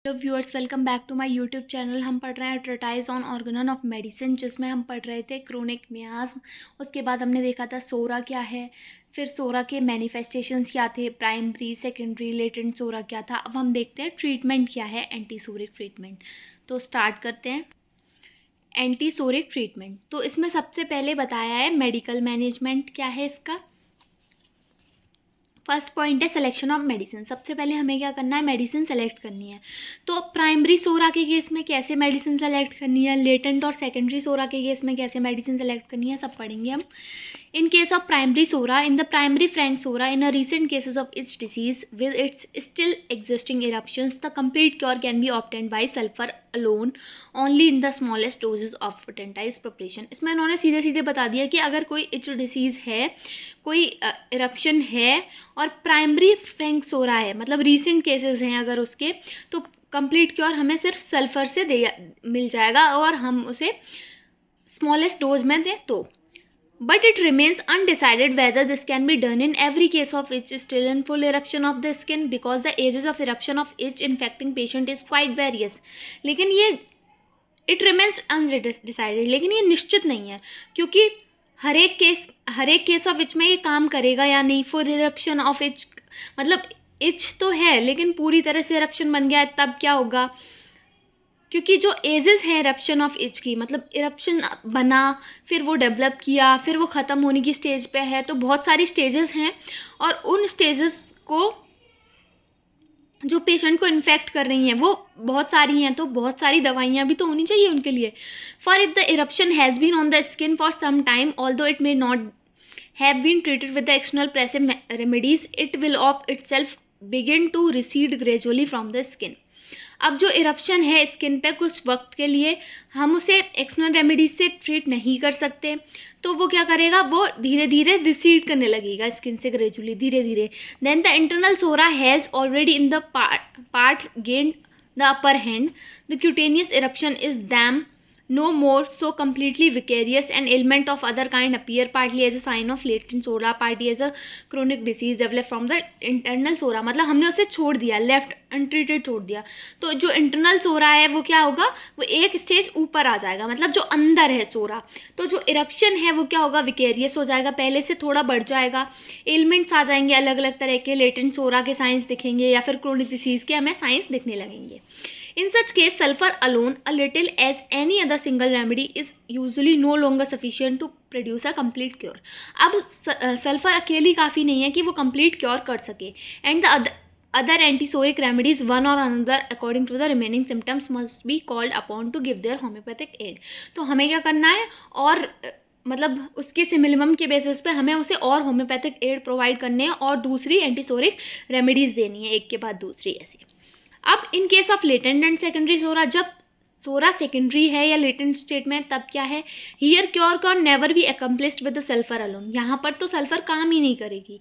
Hello viewers, welcome back to my YouTube channel. हम पढ़ रहे हैं treatise on Organon of medicine, जिसमें हम पढ़ रहे थे क्रोनिक मियाज्म। उसके बाद हमने देखा था सोरा क्या है, फिर सोरा के मैनिफेस्टेशंस क्या थे, प्राइमरी सेकेंडरी लेटेंट सोरा क्या था। अब हम देखते हैं ट्रीटमेंट क्या है, एंटीसोरिक ट्रीटमेंट। तो स्टार्ट करते हैं। एंटीसोरिक ट्रीटमेंट, तो इसमें सबसे पहले बताया है मेडिकल मैनेजमेंट क्या है इसका। फर्स्ट पॉइंट है सिलेक्शन ऑफ मेडिसिन। सबसे पहले हमें क्या करना है, मेडिसिन सेलेक्ट करनी है। तो प्राइमरी सोरा के केस में कैसे मेडिसिन सेलेक्ट करनी है, लेटेंट और सेकेंडरी सोरा के केस में कैसे मेडिसिन सेलेक्ट करनी है, सब पढ़ेंगे हम। In case of primary SORA, in the primary frank SORA, in a recent cases of its disease with its still existing eruptions, the complete cure can be obtained by sulfur alone only in the smallest doses of potentized preparation. इसमें इन्होंने सीधे सीधे बता दिया कि अगर कोई etch disease है, कोई इरप्शन है और प्राइमरी फ्रैंक सोरा है, मतलब रीसेंट केसेस हैं अगर उसके, तो कंप्लीट क्योर हमें सिर्फ सल्फर से मिल जाएगा और हम उसे स्मॉलेस्ट डोज में दें तो। But it remains undecided whether this can be done in every case of itch still in full eruption of the skin, because the ages of eruption of itch infecting patient is quite various. लेकिन ये it remains undecided, लेकिन ये निश्चित नहीं है, क्योंकि हर एक case of each में ये काम करेगा या नहीं। फुल इरप्शन ऑफ इच मतलब इच तो है लेकिन पूरी तरह से इरप्शन बन गया है, तब क्या होगा, क्योंकि जो एजेस है इरप्शन ऑफ इच की, मतलब इरप्शन बना, फिर वो डेवलप किया, फिर वो ख़त्म होने की स्टेज पे है, तो बहुत सारी स्टेजेस हैं और उन स्टेजेस को जो पेशेंट को इन्फेक्ट कर रही हैं वो बहुत सारी हैं, तो बहुत सारी दवाइयाँ भी तो होनी चाहिए उनके लिए। For if the eruption has been on the skin for some time, although it may not have been treated with the external pressive remedies, it will of itself begin to recede gradually from the skin. अब जो eruption है skin पे, कुछ वक्त के लिए हम उसे एक्सटर्नल रेमेडीज से ट्रीट नहीं कर सकते, तो वो क्या करेगा, वो धीरे धीरे रिसीड करने लगेगा स्किन से ग्रेजुअली, धीरे धीरे। Then the internal psora has already in the part gained the upper hand, the cutaneous eruption is then no more so completely vicarious, and ailment of other kind appear partly as a sign of latent sora, partly as a chronic disease developed from the internal sora। मतलब हमने उसे छोड़ दिया, left untreated छोड़ दिया, तो जो internal सोरा है वो क्या होगा, वो एक स्टेज ऊपर आ जाएगा, मतलब जो अंदर है सोरा। तो जो इरप्शन है वो क्या होगा, विकेरियस हो जाएगा, पहले से थोड़ा बढ़ जाएगा, एलिमेंट्स आ जाएंगे अलग अलग तरह के, लेटेंट सोरा के साइंस दिखेंगे या फिर क्रोनिक डिसीज़ के हमें साइंस दिखने लगेंगे। In such case, sulfur alone, a little as any other single remedy, is usually no longer sufficient to produce a complete cure. अब सल्फर अकेली काफ़ी नहीं है कि वो complete cure कर सके, and the other antisoric remedies, one or another according to the remaining symptoms, must be called upon to give their homeopathic aid. तो हमें क्या करना है, और मतलब उसके सिमिलम के बेसिस पे हमें उसे और होम्योपैथिक एड प्रोवाइड करने हैं और दूसरी एंटीसोरिक रेमेडीज़ देनी है, एक के बाद दूसरी ऐसे। अब in case of latent and secondary psora, जब सोरा सेकेंडरी है या लेटेंट स्टेट में, तब क्या है, here cure can never be accomplished with the sulphur alone. यहाँ पर तो सल्फर काम ही नहीं करेगी,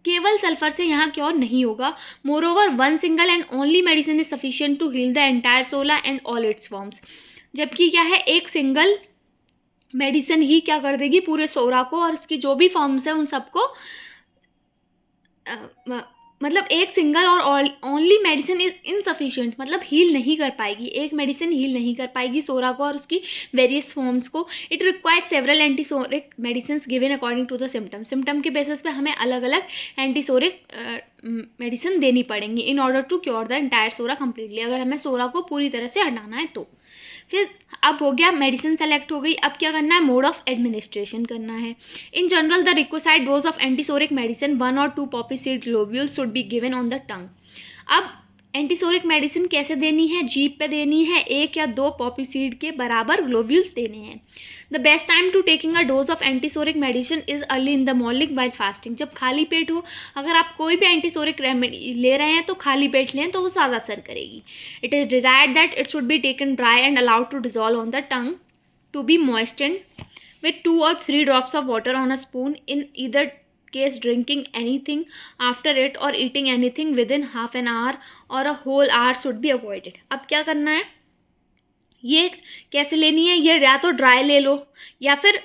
केवल सल्फर से यहाँ क्योर नहीं होगा। Moreover one single and only medicine is sufficient to heal the entire psora and all its forms. जबकि क्या है, एक सिंगल मेडिसिन ही क्या कर देगी पूरे सोरा को और उसकी जो भी फॉर्म्स है उन सबको, मतलब एक सिंगल और ओनली मेडिसिन इज इनसफिशिएंट, मतलब हील नहीं कर पाएगी, एक मेडिसिन हील नहीं कर पाएगी सोरा को और उसकी वेरियस फॉर्म्स को। It requires several antipsoric medicine given according to the symptom के बेसिस पे हमें अलग अलग एंटीसोरिक मेडिसिन देनी पड़ेंगी in order to cure the entire psora completely, अगर हमें सोरा को पूरी तरह से हटाना है तो। फिर अब हो गया, मेडिसिन सेलेक्ट हो गई, अब क्या करना है, मोड ऑफ एडमिनिस्ट्रेशन करना है। In general the required dose of antipsoric medicine 1 or 2 Poppy seed globules should be given on the टंग। अब एंटीसोरिक मेडिसिन कैसे देनी है, जीभ पे देनी है, 1 या 2 पॉपी सीड के बराबर ग्लोब्यूल्स देने हैं। The best time to taking a dose of antipsoric medicine is early in the morning while fasting. जब खाली पेट हो, अगर आप कोई भी एंटीसोरिक रेमेडी ले रहे हैं तो खाली पेट लें, तो वो ज़्यादा असर करेगी। It is desired that it should be taken dry and allowed to dissolve on the tongue to be moistened with 2 or 3 drops of water on a spoon, in either case drinking anything after it or eating anything within half an hour or a whole hour should be avoided। अब क्या करना है, ये कैसे लेनी है, ये या तो ड्राई ले लो या फिर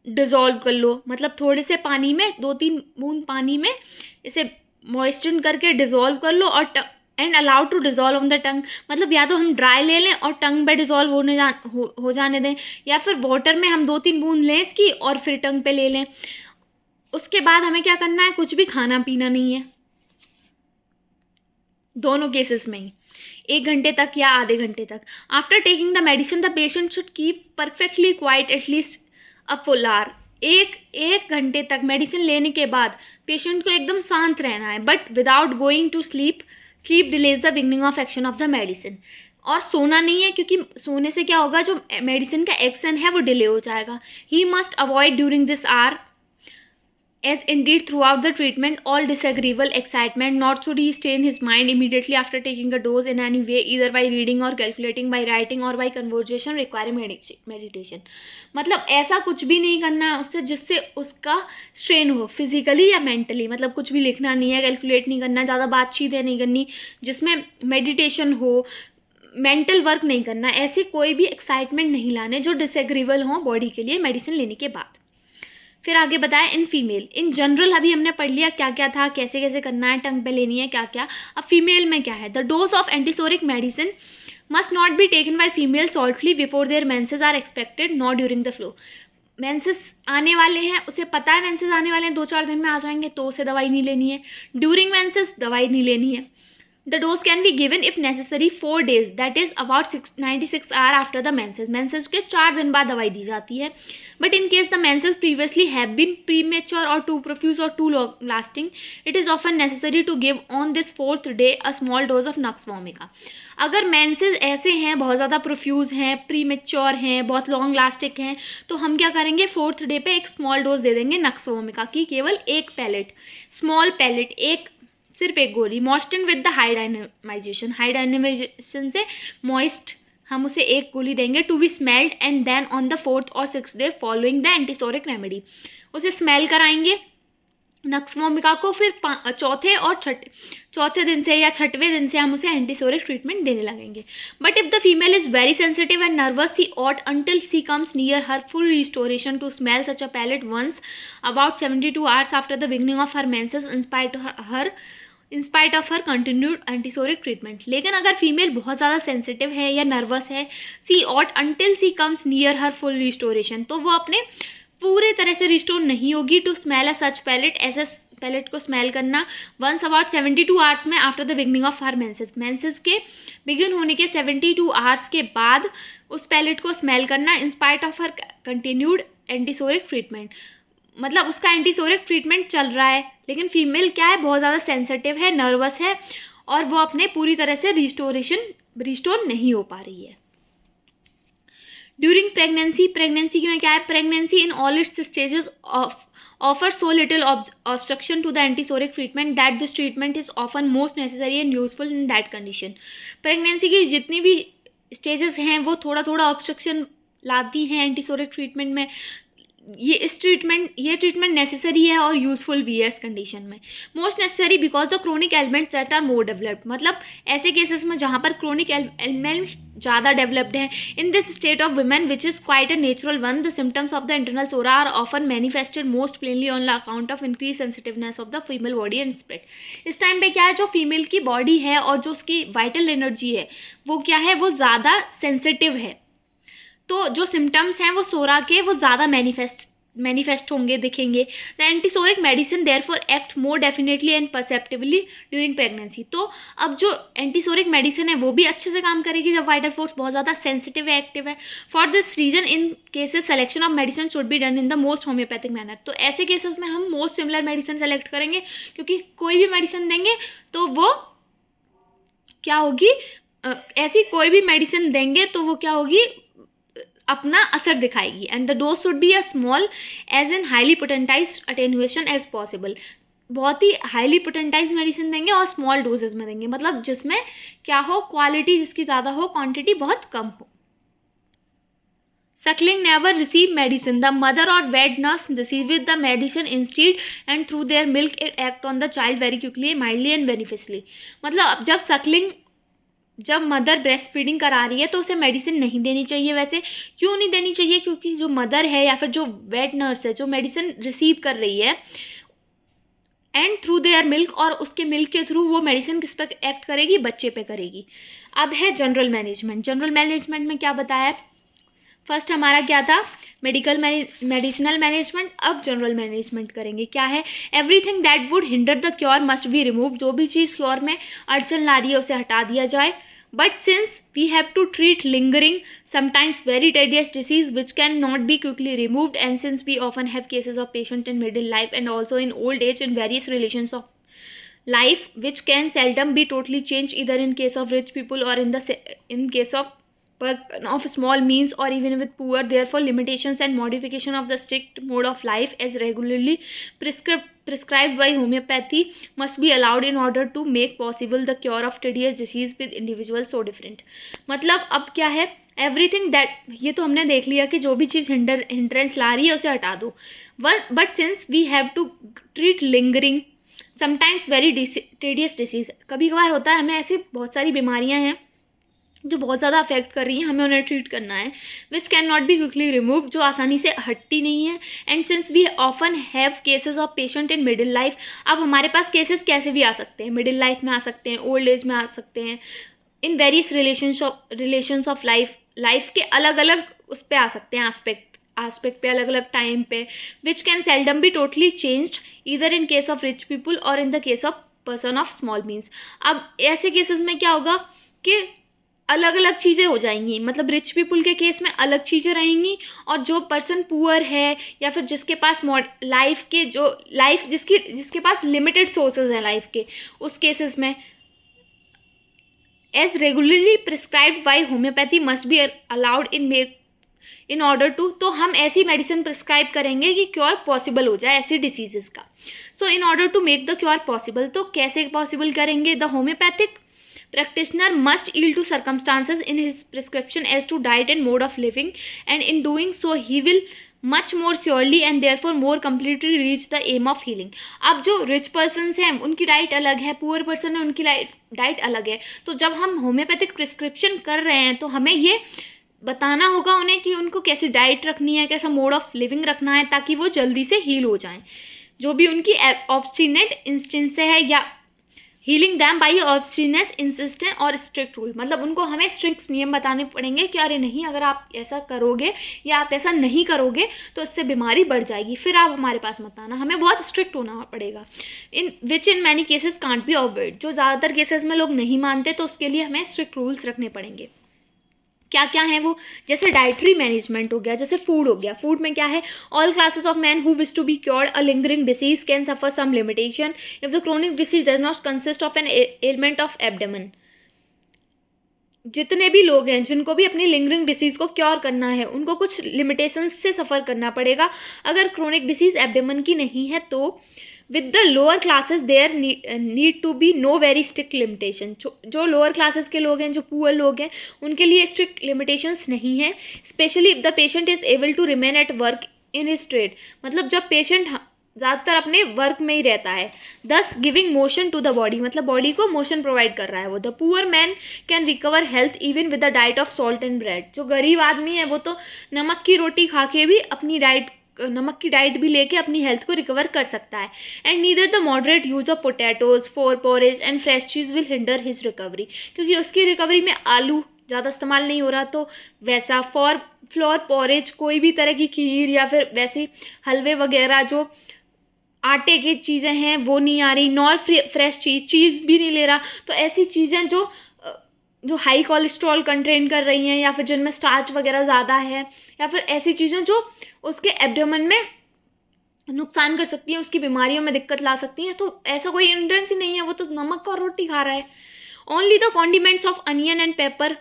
डिज़ोल्व कर लो, मतलब थोड़े से पानी में 2-3 बूंद पानी में इसे मॉइस्चर करके डिज़ोल्व कर लो और and allowed to dissolve on the tongue, मतलब या तो हम ड्राई ले लें और टंग पे डिजॉल्व हो जाने दें, या फिर वाटर में हम 2-3 बूंद लें इसकी और फिर टंग पे ले लें। उसके बाद हमें क्या करना है, कुछ भी खाना पीना नहीं है दोनों केसेस में ही, 1 घंटे तक या आधे घंटे तक। After taking the medicine the patient should keep perfectly quiet at least a full hour. एक घंटे तक मेडिसिन लेने के बाद पेशेंट को एकदम शांत रहना है, but without going to sleep. Sleep delays the beginning of action of the medicine. और सोना नहीं है, क्योंकि सोने से क्या होगा, जो मेडिसिन का एक्शन है वो डिले हो जाएगा। He must avoid during this hour as indeed throughout the treatment all disagreeable excitement, nor should he stay in his mind immediately after taking a dose in any way, either by reading or calculating, by writing or by conversation requiring meditation। मतलब ऐसा कुछ भी नहीं करना है उससे जिससे उसका स्ट्रेन हो फिजिकली या मेंटली, मतलब कुछ भी लिखना नहीं है, कैलकुलेट नहीं करना, ज़्यादा बातचीत नहीं करनी, जिसमें मेडिटेशन हो, मेंटल वर्क नहीं करना, ऐसे कोई भी एक्साइटमेंट नहीं लाने जो डिसएग्रीबल हो बॉडी के लिए मेडिसिन लेने के बाद। फिर आगे बताया इन फीमेल। इन जनरल अभी हमने पढ़ लिया क्या क्या था, कैसे कैसे करना है, टंग पे लेनी है क्या क्या। अब फीमेल में क्या है, the dose of antipsoric medicine must not be taken by female shortly before their menses are expected, not during the flow. Menses आने वाले हैं, उसे पता है मेंसेस आने वाले हैं, 2-4 दिन में आ जाएंगे, तो उसे दवाई नहीं लेनी है। ड्यूरिंग मेंसेस दवाई नहीं लेनी है। The dose can be given if necessary 4 days, that is about 96 hours after the menses। menses के 4 दिन बाद दवाई दी जाती है। But in case the menses previously have been premature or too profuse or too long lasting, it is often necessary to give on this 4th day a small dose of nux vomica। अगर menses ऐसे हैं, बहुत ज़्यादा profuse हैं, premature हैं, बहुत long lasting हैं, तो हम क्या करेंगे, 4th डे पे एक स्मॉल डोज दे देंगे नक्स वोमिका की, केवल एक पैलेट, स्मॉल पैलेट, सिर्फ एक गोली। Moisten with the high dynamization, high dynamization से मॉइस्ट हम उसे एक गोली देंगे, to be smelled and then on the 4th और 6th day following the antipsoric remedy. उसे स्मेल कराएंगे नक्स वोमिका को, फिर चौथे दिन से या 6वें दिन से हम उसे एंटीसोरिक ट्रीटमेंट देने लगेंगे। But if the female is very sensitive and nervous, she ought until she comes near her full restoration to smell such a pellet once about 72 hours after the beginning of her menses in spite of her continued antipsoric treatment. लेकिन अगर female बहुत ज़्यादा sensitive है या nervous है, she ought until she comes near her full restoration, तो वो अपने पूरे तरह से रिस्टोर नहीं होगी to smell a such pellet, ऐसे पैलेट को स्मेल करना वंस अबाउट 72 hours में after the beginning of her menses के बिगिन होने के 72 hours के बाद उस पैलेट को स्मेल करना इन spite of her continued antipsoric treatment. मतलब उसका एंटीसोरिक ट्रीटमेंट चल रहा है, लेकिन फीमेल क्या है, बहुत ज़्यादा सेंसिटिव है, नर्वस है, और वो अपने पूरी तरह से रिस्टोर नहीं हो पा रही है। ड्यूरिंग प्रेगनेंसी में क्या है, pregnancy in all its stages offer so little obstruction to the antipsoric treatment that this treatment is often most necessary and useful in that condition. Pregnancy की जितनी भी स्टेजेस हैं वो थोड़ा थोड़ा ऑब्स्ट्रक्शन लाती हैं एंटीसोरिक ट्रीटमेंट में। ये ट्रीटमेंट नेसेसरी है और यूजफुल भी है इस कंडीशन में। Most necessary because the chronic elements that are more developed, मतलब ऐसे केसेस में जहाँ पर क्रोनिक एलिमेंट ज़्यादा डेवलप्ड हैं। In this state of women which is quite a natural one, the symptoms of the internal psora are often manifested most plainly on the account of increase sensitiveness of the female body and spread. इस time पे क्या है, जो female की body है और जो उसकी वाइटल एनर्जी है वो क्या है, वो ज़्यादा सेंसिटिव है, तो जो सिम्टम्स हैं वो सोरा के वो ज़्यादा मैनिफेस्ट होंगे, दिखेंगे। The antipsoric medicine therefore act more definitely and perceptively during pregnancy. तो अब जो एंटीसोरिक मेडिसिन है वो भी अच्छे से काम करेगी जब वाइटल फोर्स बहुत ज़्यादा सेंसिटिव है, एक्टिव है। For this reason in cases selection of medicine should be done in the most homeopathic manner. तो ऐसे केसेस में हम मोस्ट सिमिलर मेडिसिन सेलेक्ट करेंगे, क्योंकि कोई भी मेडिसिन देंगे तो वो क्या होगी, ऐसी कोई भी मेडिसिन देंगे तो वो क्या होगी, अपना असर दिखाएगी। And the dose should be a small as an highly potentized attenuation as possible. बहुत ही हाईली पोटेंटाइज मेडिसिन देंगे और स्मॉल डोजेज में देंगे, मतलब जिसमें क्या हो, क्वालिटी जिसकी ज़्यादा हो, क्वांटिटी बहुत कम हो। Suckling never receive medicine. The mother or wet nurse receives the medicine instead and through their milk it act on the child very quickly, mildly and beneficiously। मतलब जब मदर ब्रेस्ट फीडिंग करा रही है तो उसे medicine नहीं देनी चाहिए। वैसे क्यों नहीं देनी चाहिए, क्योंकि जो मदर है या फिर जो वेट नर्स है जो मेडिसिन रिसीव कर रही है एंड थ्रू देयर मिल्क, और उसके मिल्क के थ्रू वो मेडिसिन किस पे एक्ट करेगी, बच्चे पे करेगी। अब है जनरल मैनेजमेंट। जनरल मैनेजमेंट में क्या बताया, फर्स्ट हमारा क्या था, मेडिसिनल मैनेजमेंट। अब जनरल मैनेजमेंट करेंगे। क्या है, everything that would hinder the cure must be remove, जो भी चीज़ क्योर में अड़चन ला रही है उसे हटा दिया जाए। But since we have to treat lingering sometimes very tedious disease which can not be quickly removed, and since we often have cases of patient in middle life and also in old age in various relations of life which can seldom be totally changed either in case of rich people or in case of person of small means or even with poor, therefore limitations and modification of the strict mode of life as regularly prescribed by homeopathy must be allowed in order to make possible the cure of tedious disease with individuals so different। मतलब अब क्या है, everything that, ये तो हमने देख लिया कि जो भी चीज़ हिंड्रेंस ला रही है उसे हटा दो। But since we have to treat lingering sometimes very tedious disease, कभी कभार होता है हमें ऐसी बहुत सारी बीमारियां हैं जो बहुत ज़्यादा अफेक्ट कर रही हैं, हमें उन्हें ट्रीट करना है, which can not be quickly remove, जो आसानी से हटती नहीं है। And since we often have cases of patient in middle life, अब हमारे पास केसेस कैसे भी आ सकते हैं, मिडिल लाइफ में आ सकते हैं, ओल्ड एज में आ सकते हैं, इन वेरियस रिलेशंस ऑफ लाइफ के अलग अलग उस पर आ सकते हैं, आस्पेक्ट पे, अलग अलग टाइम पे, which can seldom be totally changed either in case of rich people और in the case of person of small means. अब ऐसे केसेस में क्या होगा कि अलग अलग चीज़ें हो जाएंगी, मतलब रिच पीपल के केस में अलग चीज़ें रहेंगी, और जो पर्सन पुअर है या फिर जिसके पास जिसके पास लिमिटेड सोर्सेज हैं लाइफ के, उस केसेस में as regularly prescribed by homeopathy must be allowed in order to, तो हम ऐसी मेडिसिन प्रिस्क्राइब करेंगे कि क्योर पॉसिबल हो जाए ऐसी डिसीजेस का। So in order to make the cure possible, तो कैसे पॉसिबल करेंगे, the homoeopathic practitioner must yield to circumstances in his prescription as to diet and mode of living, and in doing so he will much more surely and therefore more completely reach the aim of healing। अब जो rich persons हैं उनकी diet अलग है, poor person है उनकी diet अलग है, तो जब हम होम्योपैथिक प्रिस्क्रिप्शन कर रहे हैं तो हमें ये बताना होगा उन्हें कि उनको कैसी डाइट रखनी है, कैसा मोड ऑफ लिविंग रखना है, ताकि वो जल्दी से हील हो जाएं, जो भी उनकी ऑब्स्टिनेट इंस्टेंस है, या हीलिंग दैम बाई ऑब्स्टिनेस इंसिस्टेंट और स्ट्रिक्ट रूल, मतलब उनको हमें स्ट्रिक्ट नियम बताने पड़ेंगे कि अरे नहीं, अगर आप ऐसा करोगे या आप ऐसा नहीं करोगे तो इससे बीमारी बढ़ जाएगी, फिर आप हमारे पास मत आना, हमें बहुत स्ट्रिक्ट होना पड़ेगा। In many cases can't be obviated, जो ज़्यादातर केसेस में लोग नहीं मानते तो उसके लिए हमें स्ट्रिक्ट रूल्स रखने पड़ेंगे। क्या क्या है वो, जैसे डाइटरी मैनेजमेंट हो गया, जैसे फूड हो गया। फूड में क्या है, all classes of man who wish to be cured a lingering disease can suffer some limitation if the chronic disease does not consist of an element of abdomen. जितने भी लोग हैं जिनको भी अपनी लिंगरिंग डिसीज को क्योर करना है उनको कुछ लिमिटेशंस से सफ़र करना पड़ेगा। अगर क्रोनिक डिसीज एब्डोमेन की नहीं है तो with the lower classes there need to be no very strict limitation. जो लोअर क्लासेस के लोग हैं, जो पुअर लोग हैं, उनके लिए स्ट्रिक्ट लिमिटेशंस नहीं है। Specially if the patient is able to remain at work in his trade, मतलब जब पेशेंट ज़्यादातर अपने वर्क में ही रहता है, thus giving motion to the body, मतलब बॉडी को मोशन प्रोवाइड कर रहा है वो। The poor man can recover health even with the diet of salt and bread. जो गरीब आदमी है वो तो नमक की रोटी खा के भी नमक की डाइट भी लेके अपनी हेल्थ को रिकवर कर सकता है। And neither the moderate use of potatoes for porridge and fresh cheese will hinder his recovery, क्योंकि उसकी रिकवरी में आलू ज़्यादा इस्तेमाल नहीं हो रहा, तो वैसा फ्लोर पॉरेज, कोई भी तरह की खीर या फिर वैसे हलवे वगैरह जो आटे की चीज़ें हैं वो नहीं आ रही, नॉर फ्रेश चीज़ भी नहीं ले रहा। तो ऐसी चीज़ें जो हाई कोलेस्ट्रॉल कंटेन कर रही हैं, या फिर जिनमें स्टार्च वगैरह ज़्यादा है, या फिर ऐसी चीज़ें जो उसके एब्डोमेन में नुकसान कर सकती हैं, उसकी बीमारियों में दिक्कत ला सकती हैं, तो ऐसा कोई हिंड्रेंस ही नहीं है, वो तो नमक और रोटी खा रहा है। Only the condiments of onion and pepper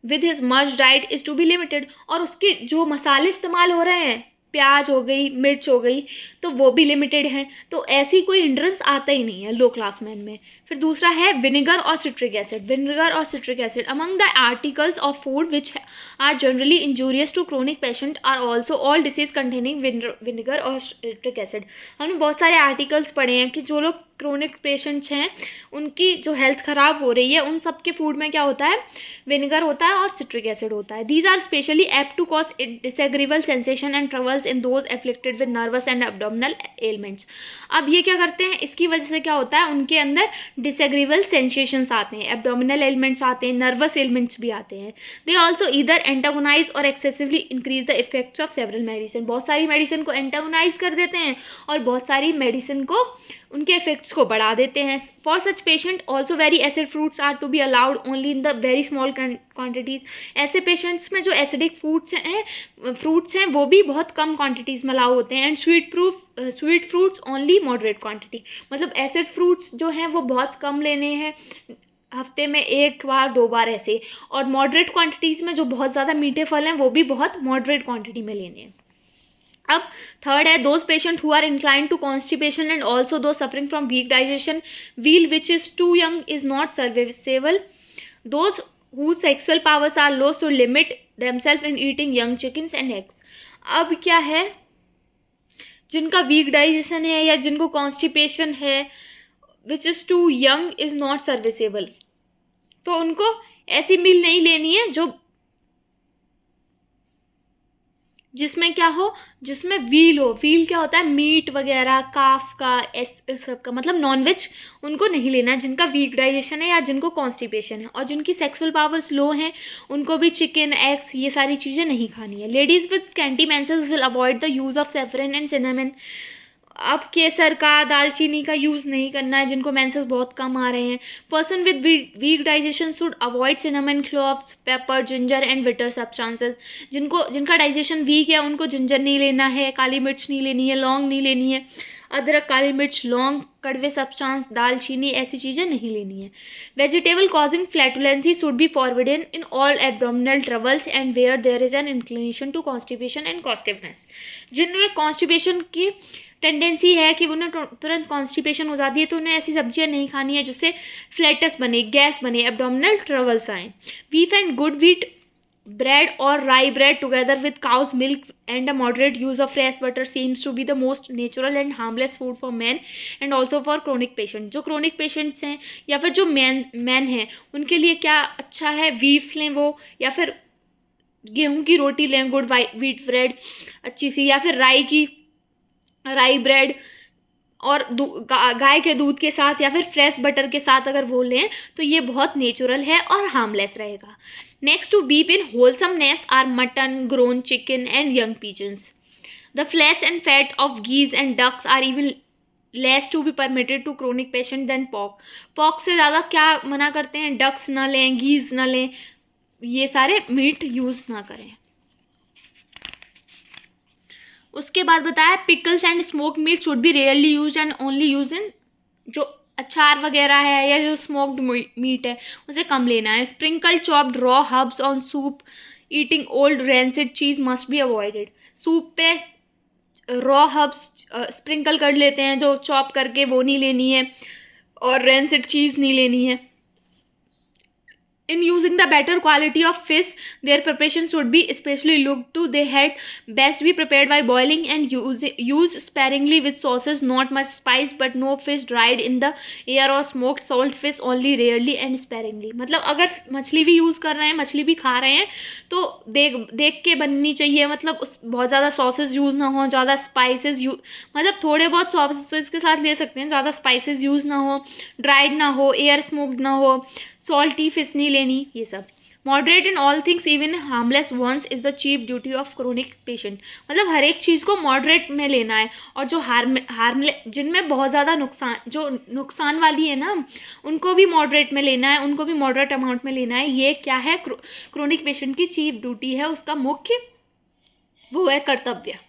with his मर्ज diet is to be limited, और उसके जो मसाले इस्तेमाल हो रहे हैं, प्याज हो गई, मिर्च हो गई, तो वो भी लिमिटेड हैं। तो ऐसी कोई हिंड्रेंस आता ही नहीं है लो क्लास मैन में। फिर दूसरा है विनेगर और सिट्रिक एसिड। विनेगर और citric acid among the articles of food which are generally injurious to chronic patient are also all disease containing vinegar और सिट्रिक एसिड। हमने बहुत सारे आर्टिकल्स पढ़े हैं कि जो लोग क्रोनिक पेशेंट्स हैं उनकी जो हेल्थ ख़राब हो रही है उन सब के फूड में क्या होता है, विनेगर होता है और सिट्रिक एसिड होता है। These are specially apt to cause disagreeable sensation and troubles in those afflicted with nervous and abdominal elements. अब ये क्या करते हैं, इसकी वजह से क्या होता है, उनके अंदर डिसएग्रीबल सेंसेशंस आते हैं, एब्डोमिनल एलिमेंट्स आते हैं, नर्वस एलिमेंट्स भी आते हैं। दे ऑल्सो ईदर एंटागोनाइज और excessively increase the effects of several medicine. बहुत सारी मेडिसिन को एंटागोनाइज कर देते हैं और बहुत सारी मेडिसिन को उनके इफेक्ट्स को बढ़ा देते हैं। For such patient also very acid fruits are to be allowed only in the very small quantities. ऐसे पेशेंट्स में जो एसिडिक फ्रूट्स हैं वो भी बहुत कम क्वांटिटीज़ में अलाउ होते हैं। And sweet fruits only moderate quantity. मतलब एसिड फ्रूट्स जो हैं वो बहुत कम लेने हैं, हफ्ते में 1 बार 2 बार ऐसे। और मॉडरेट क्वांटिटीज़ में जो बहुत ज़्यादा मीठे फल हैं वो भी बहुत मॉडरेट क्वांटिटी में लेने हैं। अब थर्ड है those patient who are inclined to constipation and also though suffering from weak digestion, wheel which is too young is not serviceable, those whose sexual powers are low should limit themselves in eating young chickens and eggs। अब क्या है, जिनका weak digestion है या जिनको constipation है, which is to young is not serviceable, तो उनको ऐसी मील नहीं लेनी है जो जिसमें क्या हो, जिसमें व्हील हो। व्हील क्या होता है, मीट वगैरह, काफ का, इस सब का, मतलब नॉनवेज उनको नहीं लेना है जिनका वीक डाइजेशन है या जिनको कॉन्स्टिपेशन है। और जिनकी सेक्सुअल पावर्स लो हैं उनको भी चिकन, एग्स, ये सारी चीज़ें नहीं खानी है। Ladies with scanty menses will avoid the use of saffron and cinnamon. अब केसर का, दालचीनी का यूज़ नहीं करना है जिनको मेंसेस बहुत कम आ रहे हैं। Person with weak digestion should avoid cinnamon, cloves, pepper, ginger and bitter substances. जिनका डाइजेशन वीक है उनको जिंजर नहीं लेना है, काली मिर्च नहीं लेनी है, लौंग नहीं लेनी है, अदरक, काली मिर्च, लौंग, कड़वे सब्सटेंस, दालचीनी, ऐसी चीज़ें नहीं लेनी है। Vegetable causing flatulency should be forbidden in all abdominal troubles and where there is an inclination to constipation and costiveness. जिनमें कॉन्स्टिपेशन की टेंडेंसी है कि उन्हें तुरंत कॉन्स्टिपेशन हो जाती है तो उन्हें ऐसी सब्जियां नहीं खानी है जिससे फ्लैटस बने, गैस बने, एब्डोमिनल ट्रबल्स आएँ। Beef and good wheat bread or rye bread together with cow's milk and a moderate use of fresh butter seems to be the most natural and harmless food for men and also for chronic patient। जो chronic patients हैं या फिर जो man हैं उनके लिए क्या अच्छा है, बीफ लें वो, या फिर गेहूं की रोटी लें, गुड व्हीट ब्रेड अच्छी सी, या फिर राई ब्रेड और गाय के दूध के साथ या फिर फ्रेश बटर के साथ अगर वो लें तो ये बहुत नेचुरल है और हार्मलेस रहेगा। Next to beef in wholesomeness are mutton, grown chicken and young pigeons. The flesh and fat of geese and ducks are even less to be permitted to chronic patient than pork. Pork से ज़्यादा क्या मना करते हैं, ducks ना लें, गीज ना लें, ये सारे मीट यूज़ ना करें। उसके बाद बताया pickles and smoked meat should be rarely use and only use in, जो अचार वगैरह है या जो स्मोक्ड मीट है उसे कम लेना है। Sprinkle chopped raw herbs on soup, eating old rancid cheese must be avoided. Soup पे रॉ हर्ब्स स्प्रिंकल कर लेते हैं जो चॉप करके, वो नहीं लेनी है, और रेंसिड चीज़ नहीं लेनी है। In using the better quality of fish, their preparation should be especially looked to. They had best be prepared by boiling and use sparingly with sauces, not much spice, but no fish dried in the air or smoked salt fish only rarely and sparingly। मतलब अगर मछली भी use कर रहे हैं, मछली भी खा रहे हैं तो देख के बननी चाहिए। मतलब बहुत ज़्यादा सॉसेस यूज़ ना हो, ज़्यादा स्पाइसेस मतलब थोड़े बहुत सॉसेस के साथ ले सकते हैं, ज़्यादा स्पाइसेस यूज़ ना हो, ड्राइड ना हो, एयर स्मोक्ड ना हो, सॉल्टी फिश नहीं लेनी, ये सब। Moderate in all things even harmless ones is the chief duty of chronic patient. मतलब हर एक चीज़ को मॉडरेट में लेना है, और जो जिनमें बहुत ज़्यादा नुकसान वाली है ना उनको भी मॉडरेट में लेना है, उनको भी मॉडरेट अमाउंट में लेना है। ये क्या है, क्रोनिक पेशेंट की चीफ ड्यूटी है, उसका मुख्य वो है कर्तव्य।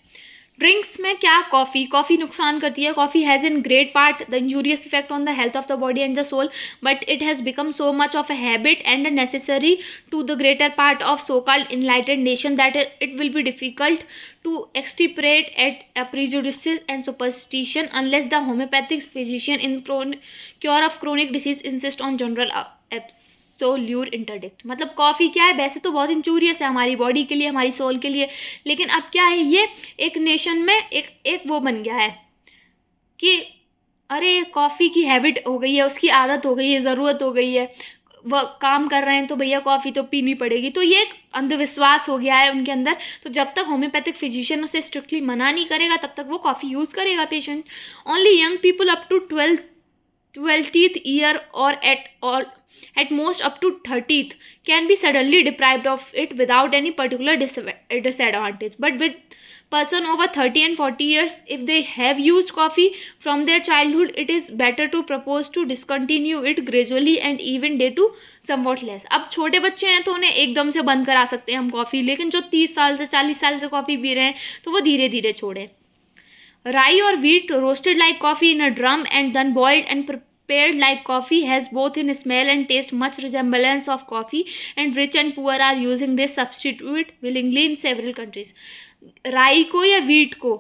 ड्रिंक्स में क्या, कॉफ़ी नुकसान करती है. Coffee has in great part the injurious effect on the health of the body and the soul, but it has become so much of a habit and necessary to the greater part of so-called enlightened nation that it will be difficult to extirpate at prejudices and superstition unless the homeopathic physician in cure of chronic disease insist on general absolute interdict. मतलब coffee क्या है, वैसे तो बहुत injurious है हमारी body के लिए, हमारी सोल के लिए, लेकिन अब क्या है, ये एक नेशन में एक वो बन गया है कि अरे कॉफ़ी की हैबिट हो गई है, उसकी आदत हो गई है, ज़रूरत हो गई है, वह काम कर रहे हैं तो भैया कॉफ़ी तो पीनी पड़ेगी. तो ये एक अंधविश्वास हो गया है उनके अंदर. तो जब तक होम्योपैथिक फिजिशियन उसे स्ट्रिक्टली मना नहीं करेगा तब तक वो कॉफ़ी यूज़ करेगा patient. Only young people up to 12th year or at most up to 30th can be suddenly deprived of it without any particular disadvantage. But with person over 30 and 40 years, if they have used coffee from their childhood, it is better to propose to discontinue it gradually and even day to somewhat less. अब छोटे बच्चे हैं तो उन्हें एकदम से बंद करा सकते हैं हम कॉफ़ी, लेकिन जो 30 साल से 40 साल से कॉफ़ी पी रहे हैं तो वो धीरे धीरे छोड़ें. Rye or wheat roasted like coffee in a drum and then boiled and prepared like coffee has both in smell and taste much resemblance of coffee, and rich and poor are using this substitute willingly in several countries. राई को या wheat को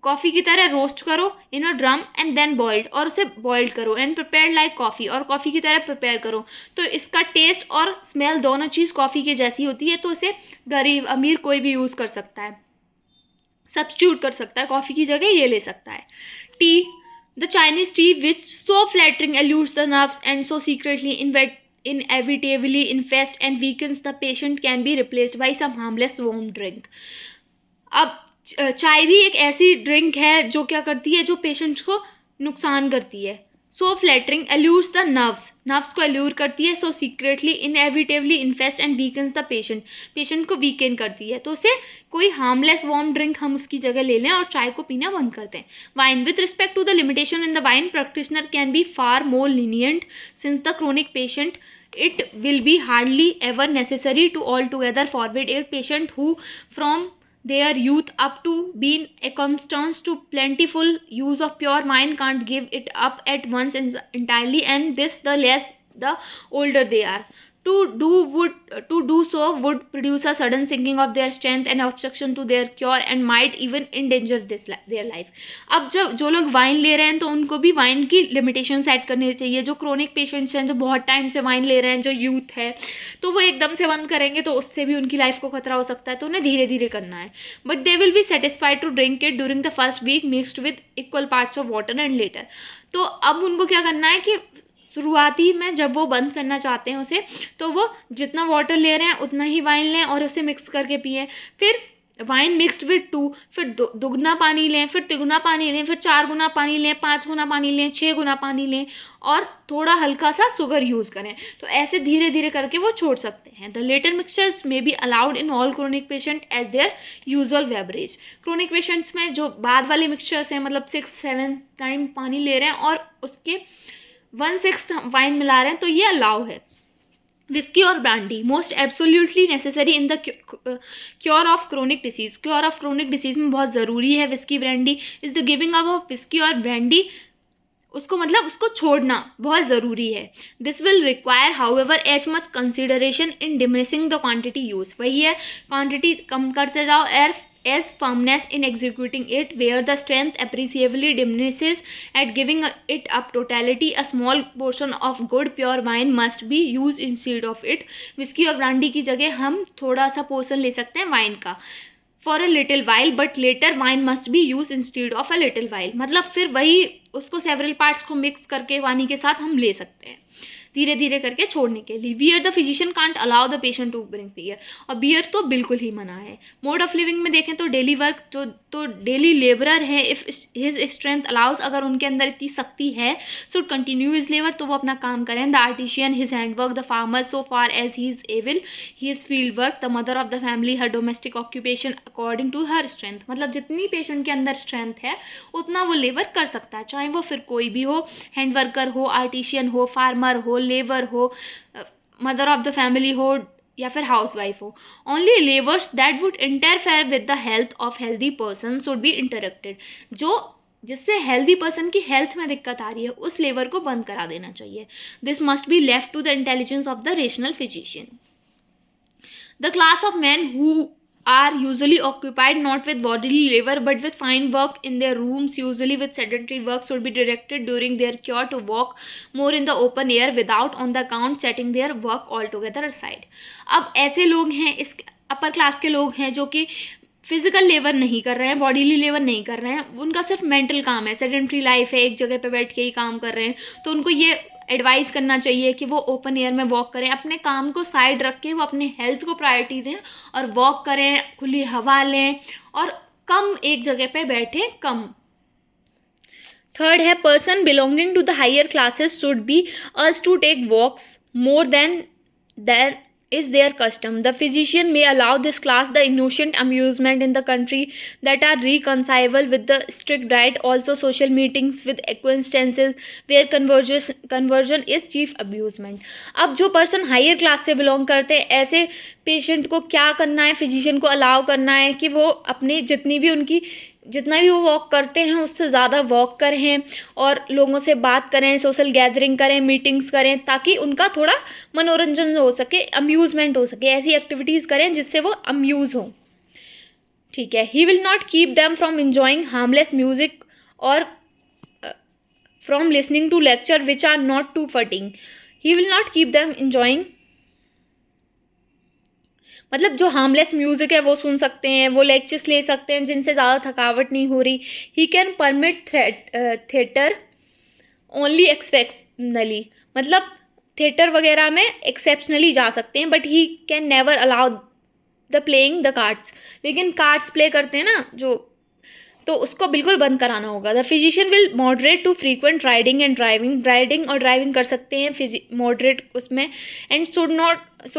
coffee की तरह roast करो in a drum and then boiled, और उसे boiled करो, एंड प्रिपेयर लाइक कॉफ़ी, और कॉफ़ी की तरह प्रिपेयर करो. तो इसका टेस्ट और स्मेल दोनों चीज़ कॉफ़ी की जैसी होती है, तो इसे गरीब अमीर कोई भी यूज़ कर सकता है, सब्स्टिट्यूट कर सकता है, कॉफ़ी की जगह ये ले सकता है. Tea, the Chinese tea which so flattering allures the nerves and so secretly inevitably infest and weakens the patient can be replaced by some harmless warm drink. अब चाय भी एक ऐसी ड्रिंक है जो क्या करती है, जो पेशेंट्स को नुकसान करती है. So flattering allures the nerves को एल्यूर करती है. So secretly inevitably infest and weakens the patient को वीकेन करती है. तो उसे कोई हार्मलेस वार्म ड्रिंक हम उसकी जगह ले लें और चाय को पीना बंद कर दें. Wine, with respect to the limitation in the wine, practitioner can be far more lenient since the chronic patient it will be hardly ever necessary to altogether forbid a patient who from their youth up to being accustomed to plentiful use of pure wine can't give it up at once entirely, and this the less the older they are. To do so would produce a sudden sinking of their strength and obstruction to their cure and might even endanger their life. अब जब जो लोग wine ले रहे हैं तो उनको भी वाइन की लिमिटेशन सेट करनी चाहिए. जो क्रोनिक पेशेंट्स हैं, जो बहुत टाइम से वाइन ले रहे हैं, जो यूथ है, तो वो एकदम से बंद करेंगे तो उससे भी उनकी लाइफ को खतरा हो सकता है. तो उन्हें धीरे धीरे करना है. But they will be satisfied to drink it during the first week mixed with equal parts of water and later. तो अब उनको क्या करना है कि शुरुआती में जब वो बंद करना चाहते हैं उसे, तो वो जितना वाटर ले रहे हैं उतना ही वाइन लें और उसे मिक्स करके पिएं. फिर वाइन मिक्सड विद 2, फिर दुगना पानी लें, फिर तिगुना पानी लें, फिर 4 गुना पानी लें, 5 गुना पानी लें, 6 गुना पानी लें, और थोड़ा हल्का सा शुगर यूज़ करें. तो ऐसे धीरे धीरे करके वो छोड़ सकते हैं. The latter mixtures may be allowed in all chronic patient as their usual beverage. Chronic patients में जो बाद वाले मिक्सचर्स हैं, मतलब 6-7 टाइम पानी ले रहे हैं और उसके 1/6 वाइन मिला रहे हैं, तो ये अलाउ है. विस्की और brandy, most absolutely necessary in the cure of chronic disease. Cure of chronic disease में बहुत ज़रूरी है whisky brandy. Is the giving up of whisky और ब्रांडी, उसको मतलब उसको छोड़ना बहुत ज़रूरी है. This will require however as much consideration in diminishing the quantity use. वही है, क्वांटिटी कम करते जाओ as firmness in executing it, where the strength appreciably diminishes at giving it up totality. A small portion of good pure wine must be used instead of it. Whisky और brandy की जगह हम थोड़ा सा portion ले सकते हैं wine का, for a little while, but later wine must be used instead of a little while. मतलब फिर वही उसको सेवरल पार्ट्स को मिक्स करके वानी के साथ हम ले सकते हैं धीरे धीरे करके छोड़ने के लिए. Beer, the physician can't allow the patient to drink beer. और बियर तो बिल्कुल ही मना है. मोड ऑफ लिविंग में देखें तो डेली वर्क, तो डेली लेबरर है, इफ हिज स्ट्रेंथ अलाउज, अगर उनके अंदर इतनी शक्ति है, शुड कंटिन्यू हिज लेबर, तो वो अपना काम करें. The artisan his handwork, the farmer so far as he is able he is field work, the mother of the family her domestic occupation according to her strength. मतलब जितनी patient के अंदर strength है उतना वो लेबर कर सकता है, चाहे वो फिर कोई भी हो, हैंड वर्कर हो, आर्टिशियन हो, फार्मर हो, लेबर हो, मदर ऑफ द फैमिली हो, या फिर हाउस वाइफ हो. Only levers that would interfere with the health of healthy person should be interrupted. जो जिससे हेल्दी पर्सन की हेल्थ में दिक्कत आ रही है उस लेवर को बंद करा देना चाहिए. This must be left to the intelligence of the rational physician. The class of men who are usually occupied not with bodily labor but with fine work in their rooms, usually with sedentary work, should be directed during their cure to walk more in the open air without on the account setting their work altogether aside. अब ऐसे लोग हैं, इस upper class के लोग हैं जो कि फिजिकल लेबर नहीं कर रहे हैं, बॉडीली लेबर नहीं कर रहे हैं, उनका सिर्फ मेंटल काम है, सेडेंट्री लाइफ है, एक जगह पे बैठ के ही काम कर रहे हैं. तो उनको ये एडवाइस करना चाहिए कि वो ओपन एयर में वॉक करें, अपने काम को साइड रख के वो अपने हेल्थ को प्रायोरिटी दें और वॉक करें, खुली हवा लें और कम एक जगह पे बैठे कम. थर्ड है person belonging to the higher classes should be urged to take walks more than is their custom. The physician may allow this class the innocent amusement in the country that are reconcilable with the strict diet. Also social meetings with acquaintances where conversion is chief amusement. अब जो person higher class से belong करते हैं ऐसे patient को क्या करना है, फिजिशियन को अलाउ करना है कि वो अपनी जितना भी वो वॉक करते हैं उससे ज़्यादा वॉक करें और लोगों से बात करें, सोशल गैदरिंग करें, मीटिंग्स करें, ताकि उनका थोड़ा मनोरंजन हो सके, अम्यूज़मेंट हो सके. ऐसी एक्टिविटीज़ करें जिससे वो अम्यूज़ हों. ठीक है. He will not keep them from enjoying harmless music और from listening to lecture which are not too fatiguing. He will not keep them enjoying, मतलब जो हार्मलेस म्यूज़िक है वो सुन सकते हैं, वो लेक्चर्स ले सकते हैं जिनसे ज़्यादा थकावट नहीं हो रही. He can permit theatre only exceptionally, मतलब थिएटर वगैरह में एक्सेप्शनली जा सकते हैं, but he can never allow the playing the cards. लेकिन कार्ड्स प्ले करते हैं ना जो, तो उसको बिल्कुल बंद कराना होगा. The physician will moderate to frequent riding and driving. Riding और ड्राइविंग कर सकते हैं मॉडरेट उसमें. And should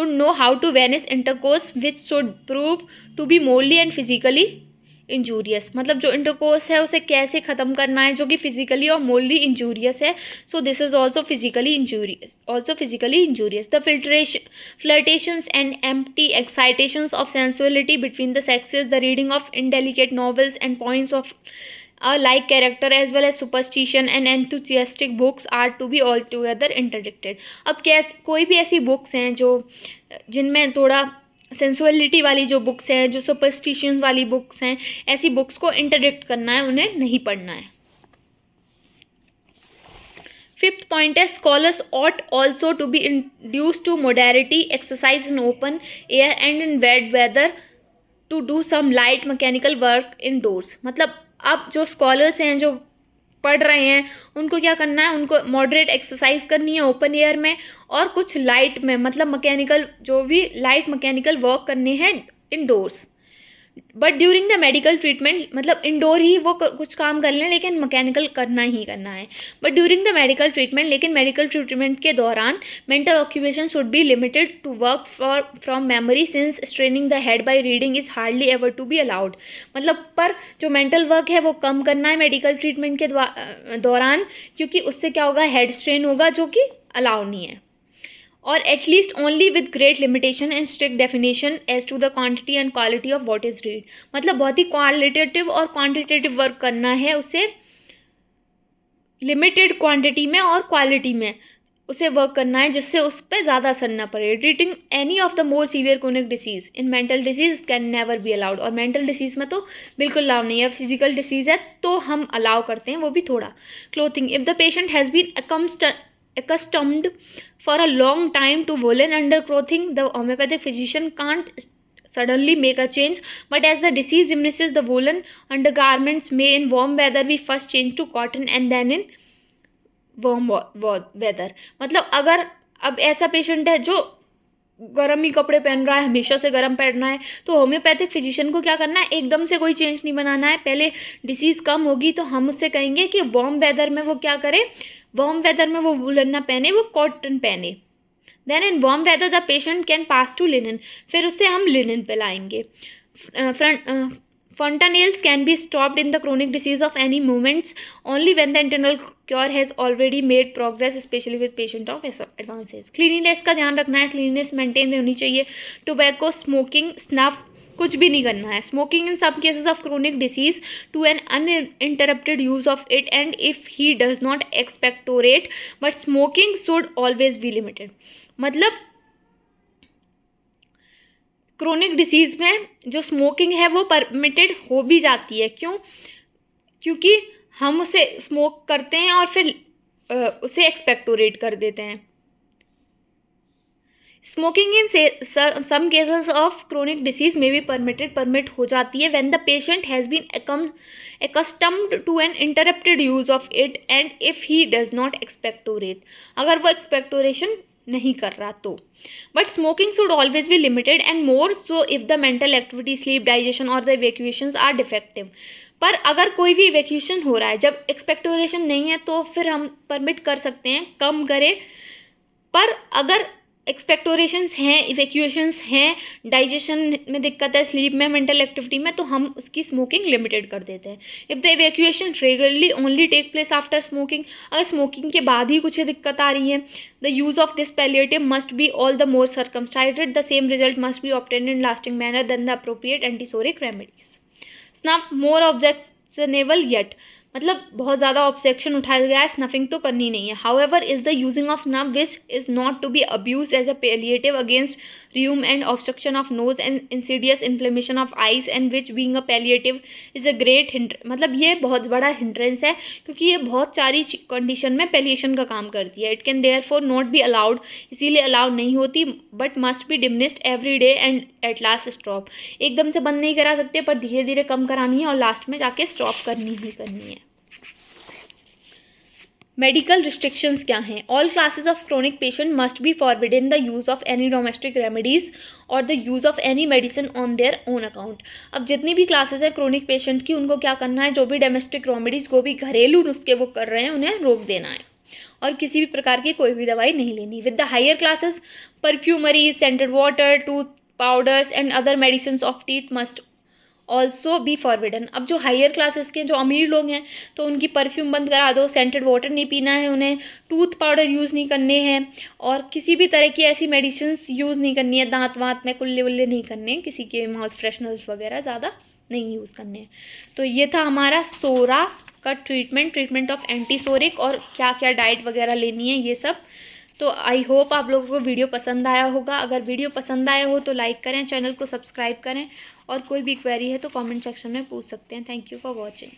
know how to vanish intercourse which should prove to be morally and physically injurious. मतलब जो इंटरकोर्स है उसे कैसे ख़त्म करना है जो कि फिजिकली और मोरली इंजूरियस है. So this is also physically injurious. The flirtations and empty excitations of sensuality between the sexes, the reading of indelicate novels and points of a like character as well as superstition and enthusiastic books are to be altogether interdicted. अब कोई भी ऐसी books हैं जो जिनमें थोड़ा sensuality वाली जो बुक्स हैं, जो सुपरस्टिशन वाली बुक्स हैं, ऐसी बुक्स को इंटरडिक्ट करना है, उन्हें नहीं पढ़ना है. फिफ्थ पॉइंट है scholars ought also to be induced to moderate, exercise in open air and in wet weather, to do some light mechanical work indoors. मतलब अब जो स्कॉलर्स हैं जो पढ़ रहे हैं उनको क्या करना है, उनको मॉडरेट एक्सरसाइज करनी है ओपन एयर में और कुछ लाइट में, मतलब मैकेनिकल जो भी लाइट मैकेनिकल वर्क करने हैं indoors. But during the medical treatment, मतलब इंडोर ही वो कुछ काम कर लें लेकिन मैकेनिकल करना ही करना है. But during the medical treatment, लेकिन मेडिकल ट्रीटमेंट के दौरान mental occupation should be limited to work from memory since straining the head by reading is hardly ever to be allowed. मतलब पर जो मेंटल वर्क है वो कम करना है मेडिकल ट्रीटमेंट के दौरान, क्योंकि उससे क्या होगा, हेड स्ट्रेन होगा जो कि अलाउ नहीं है. और at least only with great limitation and strict definition as to the quantity and quality of what is read. मतलब बहुत ही क्वालिटेटिव और क्वांटिटेटिव वर्क करना है, उसे लिमिटेड क्वांटिटी में और क्वालिटी में उसे वर्क करना है जिससे उस पर ज़्यादा असर ना पड़े. Treating any of the more severe chronic disease in mental disease can never be allowed. और मेंटल डिसीज में तो बिल्कुल अलाउ नहीं है. फिजिकल डिसीज है तो हम अलाउ करते हैं, वो भी थोड़ा. Clothing, if the patient has been accustomed for a long time to woolen underclothing, the homeopathic physician can't suddenly make a change, but as the disease diminishes, the woolen undergarments may in warm weather be first changed to cotton and then in warm weather. मतलब अगर अब ऐसा patient है जो गर्म ही कपड़े पहन रहा है, हमेशा से गर्म पहनना है, तो होम्योपैथिक फिजिशियन को क्या करना है, एकदम से कोई चेंज नहीं बनाना है. पहले डिसीज़ कम होगी तो हम उससे कहेंगे कि वार्म वेदर में वो क्या करे, वार्म वेदर में वो वुलन ना पहने, वो कॉटन पहने. Then in warm weather the patient can pass to linen, फिर उससे हम लिनन पे लाएंगे. Fontanelles can be stopped in the chronic disease of any moments only when the internal cure has already made progress, especially with patient of advanced age. Cleanliness का ध्यान रखना है, cleanliness maintain होनी चाहिए. Tobacco, smoking, snuff कुछ भी नहीं करना है. Smoking in some cases of chronic disease to an uninterrupted use of it, and if he does not expectorate, but smoking should always be limited. मतलब क्रोनिक डिसीज़ में जो स्मोकिंग है वो परमिटेड हो भी जाती है. क्यों? क्योंकि हम उसे स्मोक करते हैं और फिर उसे एक्सपेक्टोरेट कर देते हैं. Smoking in some cases of chronic disease में भी परमिट हो जाती है when the patient has been accustomed to an interrupted use of it and if he does not expectorate. अगर वो एक्सपेक्टोरेशन नहीं कर रहा तो. But smoking should always be limited and more so if the mental activity, sleep, digestion और the evacuations are defective. पर अगर कोई भी इवैक्यूएशन हो रहा है, जब एक्सपेक्टोरेशन नहीं है तो फिर हम परमिट कर सकते हैं, कम करें. पर अगर एक्सपेक्टोरेशंस हैं, इवैक्यूएशंस हैं, डाइजेशन में दिक्कत है, स्लीप में, मेंटल एक्टिविटी में, तो हम उसकी स्मोकिंग लिमिटेड कर देते हैं. If the evacuation regularly only take place after smoking, अगर स्मोकिंग के बाद ही कुछ दिक्कत आ रही है, the use of this palliative must be all the more circumscribed. The same result must be obtained in lasting manner then the appropriate antipsoric remedies. Snuff more objectionable yet, मतलब बहुत ज़्यादा ऑब्सेक्शन उठाया गया है, स्नफिंग तो करनी नहीं है. However is the using of snuff which is not to be abuse as a palliative against rheum and obstruction of nose and insidious inflammation of eyes, and which being a palliative is a great मतलब ये बहुत बड़ा hindrance है क्योंकि ये बहुत सारी condition में पैलिएशन का काम करती है. It can therefore not be allowed, इसीलिए अलाउड नहीं होती, but must be diminished every day and at last stop. एकदम से बंद नहीं करा सकते पर धीरे धीरे कम करानी है और लास्ट में जाके स्टॉप करनी ही करनी है. मेडिकल रिस्ट्रिक्शंस क्या हैं? All classes of chronic patient must be forbidden the use of any domestic remedies और the use of any medicine on their own account. अब जितनी भी क्लासेस हैं क्रोनिक पेशेंट की, उनको क्या करना है, जो भी डोमेस्टिक रेमेडीज़, जो भी घरेलू नुस्खे वो कर रहे हैं, उन्हें रोक देना है और किसी भी प्रकार की कोई भी दवाई नहीं लेनी. With the higher classes, perfumery, scented water, tooth powders and other medicine of teeth must also be forbidden. अब जो हायर क्लासेस के जो अमीर लोग हैं तो उनकी परफ्यूम बंद करा दो, सेंटेड वाटर नहीं पीना है उन्हें, टूथ पाउडर यूज़ नहीं करने हैं और किसी भी तरह की ऐसी मेडिसिन्स यूज़ नहीं करनी है. दांत वाँत में कुल्ले वुल्ले नहीं करने हैं, किसी के माउथ फ्रेशनर्स वगैरह ज़्यादा नहीं यूज़ करने हैं. तो ये था हमारा सोरा का ट्रीटमेंट ऑफ एंटीसोरिक और क्या क्या डाइट वगैरह लेनी है ये सब. तो आई होप आप लोगों को वीडियो पसंद आया होगा. अगर वीडियो पसंद आया हो तो लाइक करें, चैनल को सब्सक्राइब करें और कोई भी क्वेरी है तो कमेंट सेक्शन में पूछ सकते हैं. Thank you for watching.